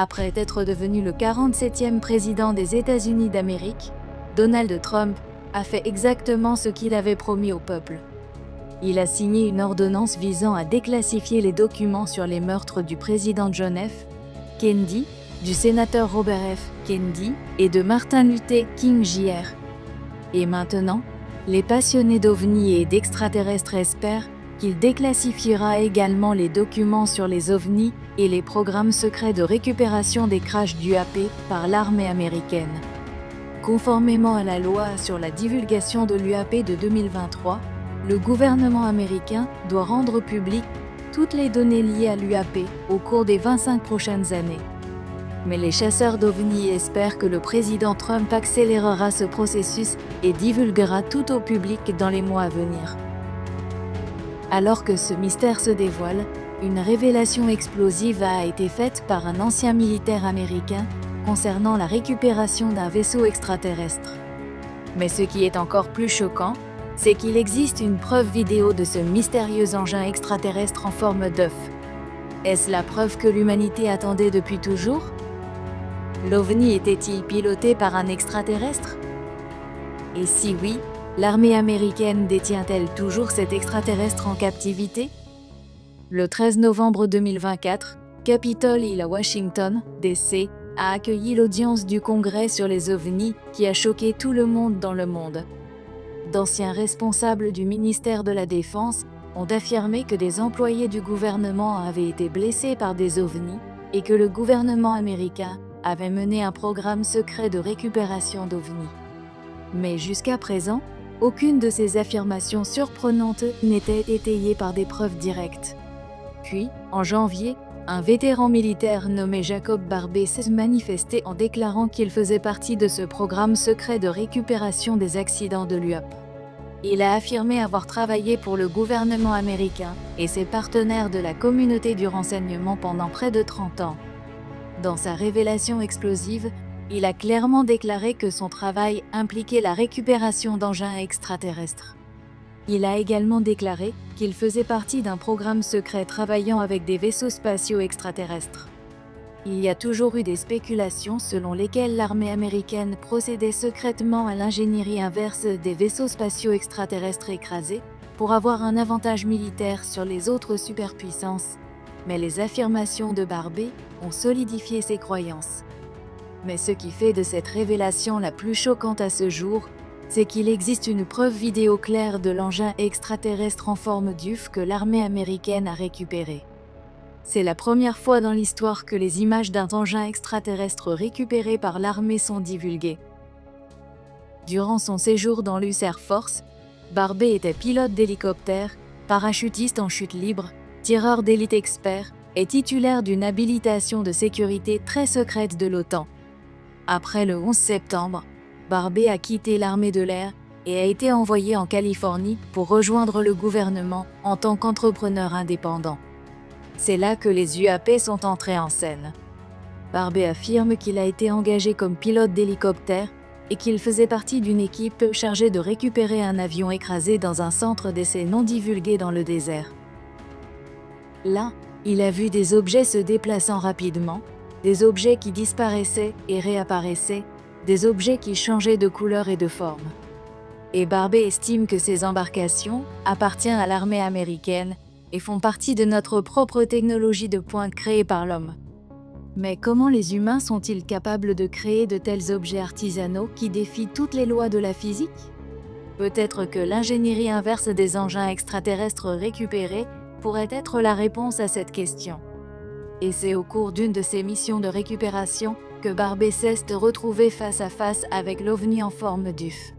Après être devenu le 47e président des États-Unis d'Amérique, Donald Trump a fait exactement ce qu'il avait promis au peuple. Il a signé une ordonnance visant à déclassifier les documents sur les meurtres du président John F. Kennedy, du sénateur Robert F. Kennedy et de Martin Luther King Jr. Et maintenant, les passionnés d'ovnis et d'extraterrestres espèrent qu'il déclassifiera également les documents sur les ovnis et les programmes secrets de récupération des crashs d'UAP par l'armée américaine. Conformément à la loi sur la divulgation de l'UAP de 2023, le gouvernement américain doit rendre public toutes les données liées à l'UAP au cours des 25 prochaines années. Mais les chasseurs d'ovnis espèrent que le président Trump accélérera ce processus et divulguera tout au public dans les mois à venir. Alors que ce mystère se dévoile, une révélation explosive a été faite par un ancien militaire américain concernant la récupération d'un vaisseau extraterrestre. Mais ce qui est encore plus choquant, c'est qu'il existe une preuve vidéo de ce mystérieux engin extraterrestre en forme d'œuf. Est-ce la preuve que l'humanité attendait depuis toujours? L'OVNI était-il piloté par un extraterrestre? Et si oui, l'armée américaine détient-elle toujours cet extraterrestre en captivité? Le 13 novembre 2024, Capitol Hill à Washington, D.C., a accueilli l'audience du Congrès sur les ovnis qui a choqué tout le monde dans le monde. D'anciens responsables du ministère de la Défense ont affirmé que des employés du gouvernement avaient été blessés par des ovnis et que le gouvernement américain avait mené un programme secret de récupération d'ovnis. Mais jusqu'à présent, aucune de ces affirmations surprenantes n'était étayée par des preuves directes. Puis, en janvier, un vétéran militaire nommé Jacob Barbé s'est manifesté en déclarant qu'il faisait partie de ce programme secret de récupération des accidents de l'UAP. Il a affirmé avoir travaillé pour le gouvernement américain et ses partenaires de la communauté du renseignement pendant près de 30 ans. Dans sa révélation explosive, il a clairement déclaré que son travail impliquait la récupération d'engins extraterrestres. Il a également déclaré qu'il faisait partie d'un programme secret travaillant avec des vaisseaux spatiaux extraterrestres. Il y a toujours eu des spéculations selon lesquelles l'armée américaine procédait secrètement à l'ingénierie inverse des vaisseaux spatiaux extraterrestres écrasés pour avoir un avantage militaire sur les autres superpuissances, mais les affirmations de Barbé ont solidifié ces croyances. Mais ce qui fait de cette révélation la plus choquante à ce jour, c'est qu'il existe une preuve vidéo claire de l'engin extraterrestre en forme d'œuf que l'armée américaine a récupéré. C'est la première fois dans l'histoire que les images d'un engin extraterrestre récupéré par l'armée sont divulguées. Durant son séjour dans l'US Air Force, Barbé était pilote d'hélicoptère, parachutiste en chute libre, tireur d'élite expert et titulaire d'une habilitation de sécurité très secrète de l'OTAN. Après le 11 septembre, Barbé a quitté l'armée de l'air et a été envoyé en Californie pour rejoindre le gouvernement en tant qu'entrepreneur indépendant. C'est là que les UAP sont entrés en scène. Barbé affirme qu'il a été engagé comme pilote d'hélicoptère et qu'il faisait partie d'une équipe chargée de récupérer un avion écrasé dans un centre d'essai non divulgué dans le désert. Là, il a vu des objets se déplaçant rapidement, des objets qui disparaissaient et réapparaissaient, des objets qui changeaient de couleur et de forme. Et Barbé estime que ces embarcations appartiennent à l'armée américaine et font partie de notre propre technologie de pointe créée par l'homme. Mais comment les humains sont-ils capables de créer de tels objets artisanaux qui défient toutes les lois de la physique? Peut-être que l'ingénierie inverse des engins extraterrestres récupérés pourrait être la réponse à cette question. Et c'est au cours d'une de ces missions de récupération que Barbé s'est retrouvé face à face avec l'OVNI en forme d'œuf.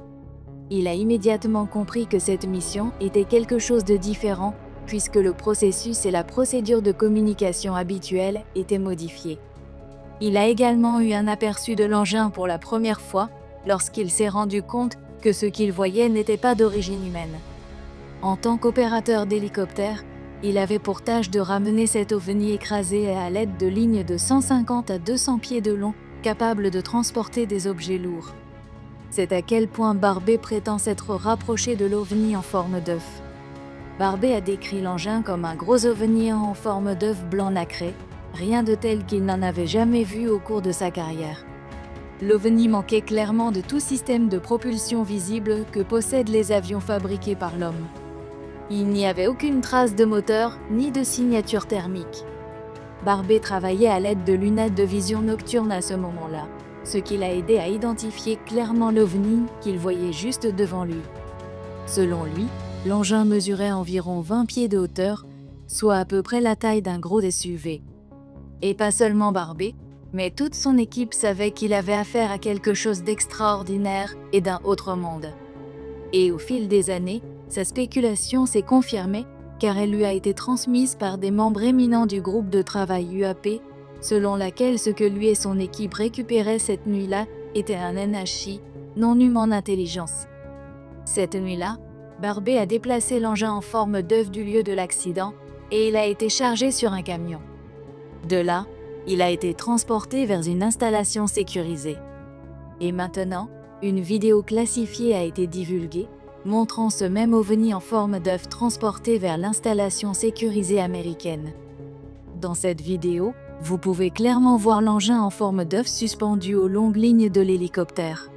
Il a immédiatement compris que cette mission était quelque chose de différent puisque le processus et la procédure de communication habituelle étaient modifiés. Il a également eu un aperçu de l'engin pour la première fois lorsqu'il s'est rendu compte que ce qu'il voyait n'était pas d'origine humaine. En tant qu'opérateur d'hélicoptère, il avait pour tâche de ramener cet ovni écrasé à l'aide de lignes de 150 à 200 pieds de long, capables de transporter des objets lourds. C'est à quel point Barbé prétend s'être rapproché de l'ovni en forme d'œuf. Barbé a décrit l'engin comme un gros ovni en forme d'œuf blanc nacré, rien de tel qu'il n'en avait jamais vu au cours de sa carrière. L'OVNI manquait clairement de tout système de propulsion visible que possèdent les avions fabriqués par l'homme. Il n'y avait aucune trace de moteur ni de signature thermique. Barbet travaillait à l'aide de lunettes de vision nocturne à ce moment-là, ce qui l'a aidé à identifier clairement l'OVNI qu'il voyait juste devant lui. Selon lui, l'engin mesurait environ 20 pieds de hauteur, soit à peu près la taille d'un gros SUV. Et pas seulement Barbet, mais toute son équipe savait qu'il avait affaire à quelque chose d'extraordinaire et d'un autre monde. Et au fil des années, sa spéculation s'est confirmée car elle lui a été transmise par des membres éminents du groupe de travail UAP, selon laquelle ce que lui et son équipe récupéraient cette nuit-là était un NHI, non humain intelligence. Cette nuit-là, Barbet a déplacé l'engin en forme d'œuf du lieu de l'accident et il a été chargé sur un camion. De là, il a été transporté vers une installation sécurisée. Et maintenant, une vidéo classifiée a été divulguée, montrant ce même OVNI en forme d'œuf transporté vers l'installation sécurisée américaine. Dans cette vidéo, vous pouvez clairement voir l'engin en forme d'œuf suspendu aux longues lignes de l'hélicoptère.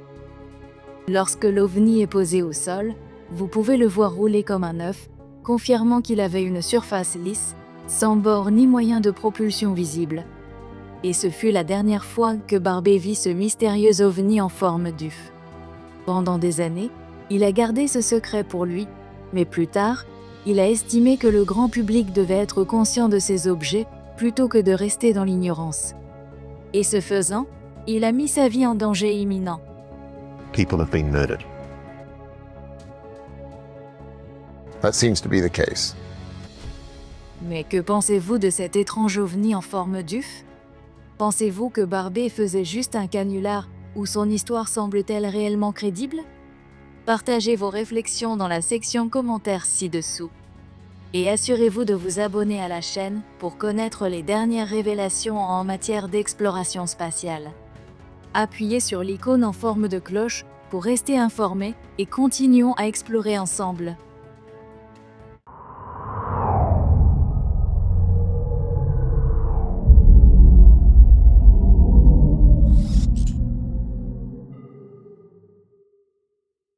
Lorsque l'OVNI est posé au sol, vous pouvez le voir rouler comme un œuf, confirmant qu'il avait une surface lisse, sans bord ni moyen de propulsion visible. Et ce fut la dernière fois que Barbet vit ce mystérieux OVNI en forme d'œuf. Pendant des années, il a gardé ce secret pour lui, mais plus tard, il a estimé que le grand public devait être conscient de ces objets plutôt que de rester dans l'ignorance. Et ce faisant, il a mis sa vie en danger imminent. People have been murdered. That seems to be the case. Mais que pensez-vous de cet étrange OVNI en forme d'œuf? Pensez-vous que Barbet faisait juste un canular ou son histoire semble-t-elle réellement crédible? Partagez vos réflexions dans la section commentaires ci-dessous. Et assurez-vous de vous abonner à la chaîne pour connaître les dernières révélations en matière d'exploration spatiale. Appuyez sur l'icône en forme de cloche pour rester informé et continuons à explorer ensemble.